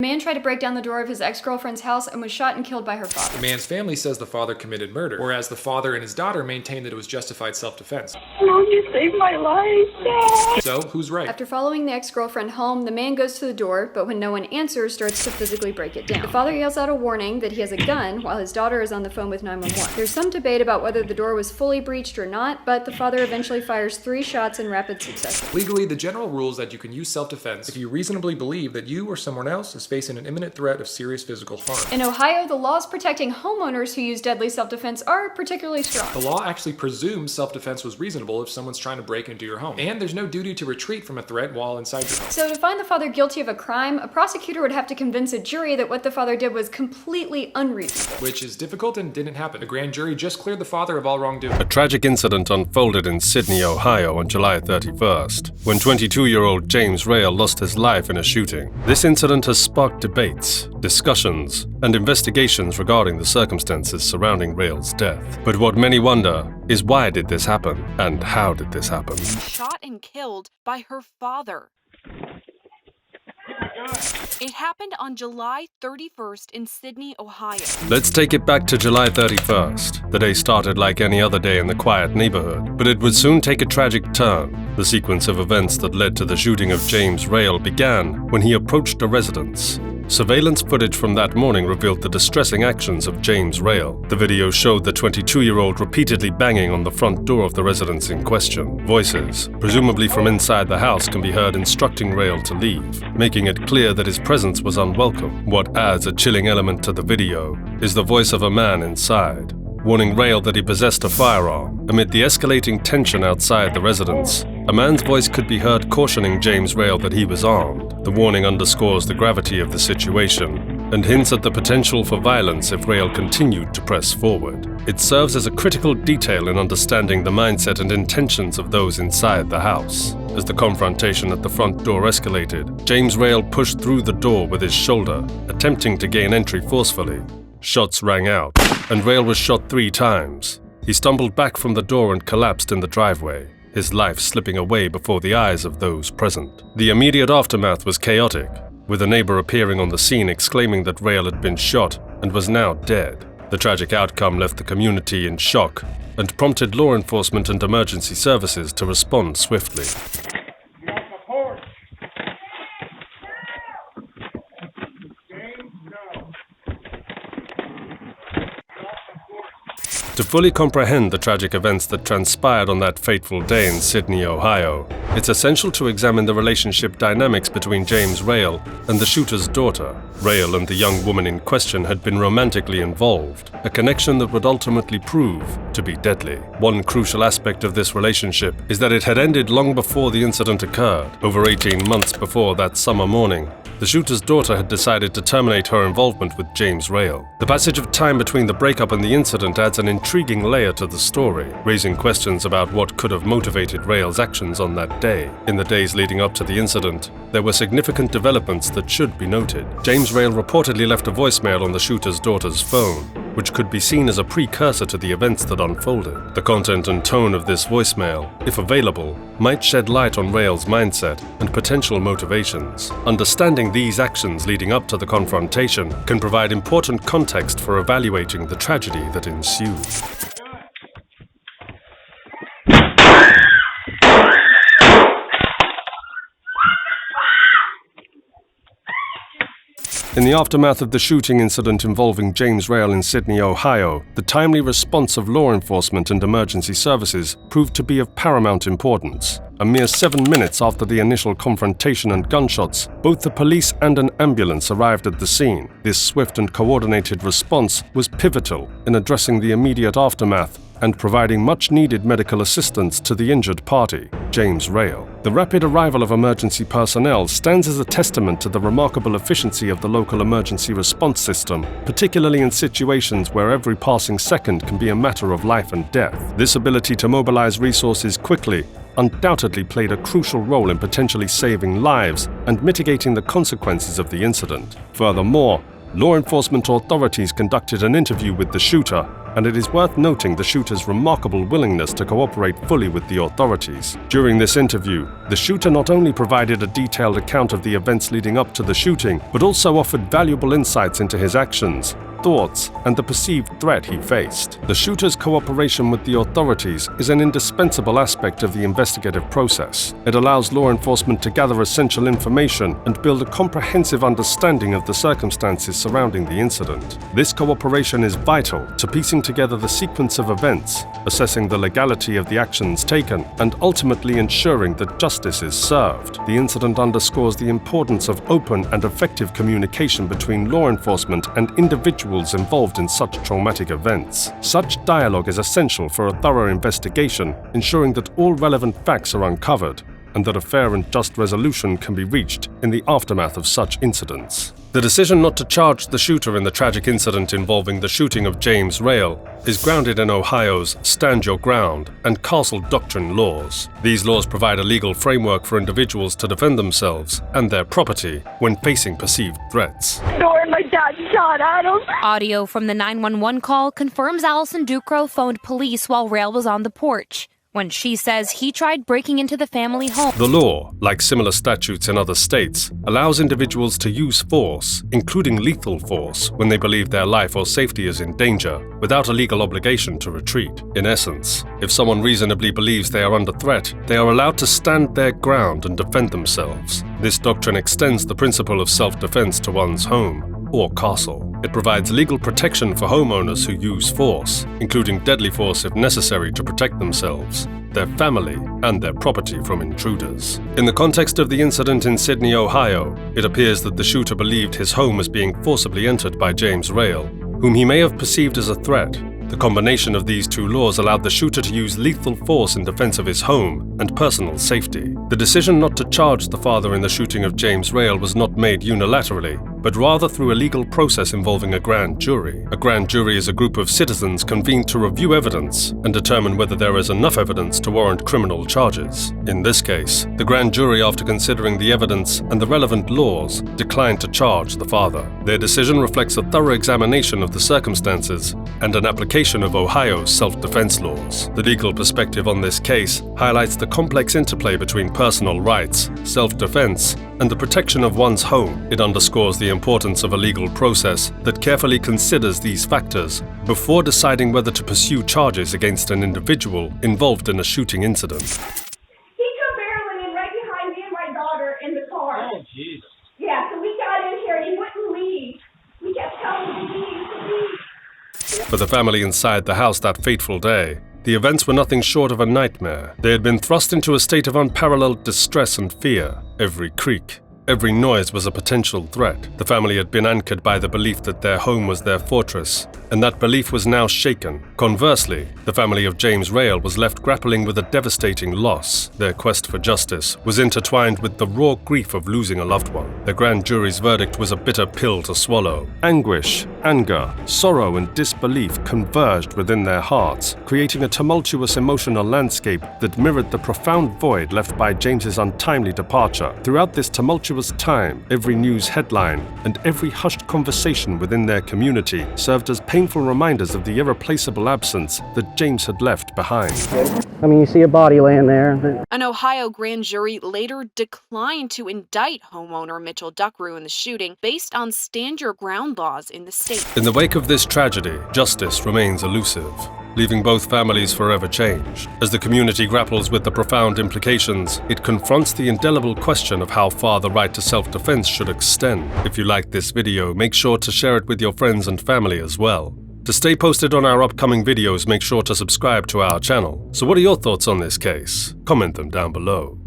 The man tried to break down the door of his ex-girlfriend's house and was shot and killed by her father. The man's family says the father committed murder, whereas the father and his daughter maintain that it was justified self-defense. Mom, you saved my life, Dad. So, who's right? After following the ex-girlfriend home, the man goes to the door, but when no one answers, starts to physically break it down. The father yells out a warning that he has a gun while his daughter is on the phone with 911. There's some debate about whether the door was fully breached or not, but the father eventually fires 3 shots in rapid succession. Legally, the general rule is that you can use self-defense if you reasonably believe that you or someone else is facing an imminent threat of serious physical harm. In Ohio, the laws protecting homeowners who use deadly self-defense are particularly strong. The law actually presumes self-defense was reasonable if someone's trying to break into your home. And there's no duty to retreat from a threat while inside your home. So to find the father guilty of a crime, a prosecutor would have to convince a jury that what the father did was completely unreasonable. Which is difficult and didn't happen. The grand jury just cleared the father of all wrongdoing. A tragic incident unfolded in Sydney, Ohio on July 31st, when 22-year-old James Rayl lost his life in a shooting. This incident has sparked debates, discussions, and investigations regarding the circumstances surrounding Rayl's death. But what many wonder is, why did this happen, and how did this happen? Shot and killed by her father. It happened on July 31st in Sydney, Ohio. Let's take it back to July 31st. The day started like any other day in the quiet neighborhood, but it would soon take a tragic turn. The sequence of events that led to the shooting of James Rayl began when he approached a residence. Surveillance footage from that morning revealed the distressing actions of James Rayl. The video showed the 22-year-old repeatedly banging on the front door of the residence in question. Voices, presumably from inside the house, can be heard instructing Rayl to leave, making it clear that his presence was unwelcome. What adds a chilling element to the video is the voice of a man inside, warning Rayl that he possessed a firearm. Amid the escalating tension outside the residence, a man's voice could be heard cautioning James Rayl that he was armed. The warning underscores the gravity of the situation and hints at the potential for violence if Rayl continued to press forward. It serves as a critical detail in understanding the mindset and intentions of those inside the house. As the confrontation at the front door escalated, James Rayl pushed through the door with his shoulder, attempting to gain entry forcefully. Shots rang out, and Rayl was shot 3 times. He stumbled back from the door and collapsed in the driveway, his life slipping away before the eyes of those present. The immediate aftermath was chaotic, with a neighbor appearing on the scene exclaiming that Rayl had been shot and was now dead. The tragic outcome left the community in shock and prompted law enforcement and emergency services to respond swiftly. To fully comprehend the tragic events that transpired on that fateful day in Sydney, Ohio, it's essential to examine the relationship dynamics between James Rayl and the shooter's daughter. Rayl and the young woman in question had been romantically involved, a connection that would ultimately prove to be deadly. One crucial aspect of this relationship is that it had ended long before the incident occurred. Over 18 months before that summer morning, the shooter's daughter had decided to terminate her involvement with James Rayl. The passage of time between the breakup and the incident adds an intriguing layer to the story, raising questions about what could have motivated Rayl's actions on that day. In the days leading up to the incident, there were significant developments that should be noted. James Rayl reportedly left a voicemail on the shooter's daughter's phone, which could be seen as a precursor to the events that unfolded. The content and tone of this voicemail, if available, might shed light on Rayl's mindset and potential motivations. Understanding these actions leading up to the confrontation can provide important context for evaluating the tragedy that ensued. In the aftermath of the shooting incident involving James Rayl in Sydney, Ohio, the timely response of law enforcement and emergency services proved to be of paramount importance. A mere 7 minutes after the initial confrontation and gunshots, both the police and an ambulance arrived at the scene. This swift and coordinated response was pivotal in addressing the immediate aftermath and providing much-needed medical assistance to the injured party, James Rayl. The rapid arrival of emergency personnel stands as a testament to the remarkable efficiency of the local emergency response system, particularly in situations where every passing second can be a matter of life and death. This ability to mobilize resources quickly undoubtedly played a crucial role in potentially saving lives and mitigating the consequences of the incident. Furthermore, Law enforcement authorities conducted an interview with the shooter, and it is worth noting the shooter's remarkable willingness to cooperate fully with the authorities. During this interview, the shooter not only provided a detailed account of the events leading up to the shooting, but also offered valuable insights into his actions, thoughts, and the perceived threat he faced. The shooter's cooperation with the authorities is an indispensable aspect of the investigative process. It allows law enforcement to gather essential information and build a comprehensive understanding of the circumstances surrounding the incident. This cooperation is vital to piecing together the sequence of events, assessing the legality of the actions taken, and ultimately ensuring that justice is served. The incident underscores the importance of open and effective communication between law enforcement and individuals involved in such traumatic events. Such dialogue is essential for a thorough investigation, ensuring that all relevant facts are uncovered and that a fair and just resolution can be reached in the aftermath of such incidents. The decision not to charge the shooter in the tragic incident involving the shooting of James Rayl is grounded in Ohio's Stand Your Ground and Castle Doctrine laws. These laws provide a legal framework for individuals to defend themselves and their property when facing perceived threats. Door, my dad shot at him. Audio from the 911 call confirms Allison Ducro phoned police while Rayl was on the porch, when she says he tried breaking into the family home. The law, like similar statutes in other states, allows individuals to use force, including lethal force, when they believe their life or safety is in danger, without a legal obligation to retreat. In essence, if someone reasonably believes they are under threat, they are allowed to stand their ground and defend themselves. This doctrine extends the principle of self-defense to one's home or castle. It provides legal protection for homeowners who use force, including deadly force if necessary to protect themselves, their family, and their property from intruders. In the context of the incident in Sydney, Ohio, it appears that the shooter believed his home was being forcibly entered by James Rayl, whom he may have perceived as a threat. The combination of these two laws allowed the shooter to use lethal force in defense of his home and personal safety. The decision not to charge the father in the shooting of James Rayl was not made unilaterally, but rather through a legal process involving a grand jury. A grand jury is a group of citizens convened to review evidence and determine whether there is enough evidence to warrant criminal charges. In this case, the grand jury, after considering the evidence and the relevant laws, declined to charge the father. Their decision reflects a thorough examination of the circumstances and an application of Ohio's self-defense laws. The legal perspective on this case highlights the complex interplay between personal rights, self-defense, and the protection of one's home. It underscores the importance of a legal process that carefully considers these factors before deciding whether to pursue charges against an individual involved in a shooting incident. He come barreling in right behind me and my daughter in the car. Oh, jeez. Yeah, so we got in here and he wouldn't leave. We kept telling him to leave. For the family inside the house that fateful day, the events were nothing short of a nightmare. They had been thrust into a state of unparalleled distress and fear. Every creak, every noise was a potential threat. The family had been anchored by the belief that their home was their fortress, and that belief was now shaken. Conversely, the family of James Rayl was left grappling with a devastating loss. Their quest for justice was intertwined with the raw grief of losing a loved one. The grand jury's verdict was a bitter pill to swallow. Anguish, anger, sorrow, and disbelief converged within their hearts, creating a tumultuous emotional landscape that mirrored the profound void left by James's untimely departure. Throughout this tumultuous time, every news headline and every hushed conversation within their community served as painful reminders of the irreplaceable absence that James had left behind. I mean, you see a body laying there. An Ohio grand jury later declined to indict homeowner Mitchell Ducro in the shooting based on stand your ground laws in the state. In the wake of this tragedy, justice remains elusive, leaving both families forever changed. As the community grapples with the profound implications, it confronts the indelible question of how far the right to self-defense should extend. If you liked this video, make sure to share it with your friends and family as well. To stay posted on our upcoming videos, make sure to subscribe to our channel. So what are your thoughts on this case? Comment them down below.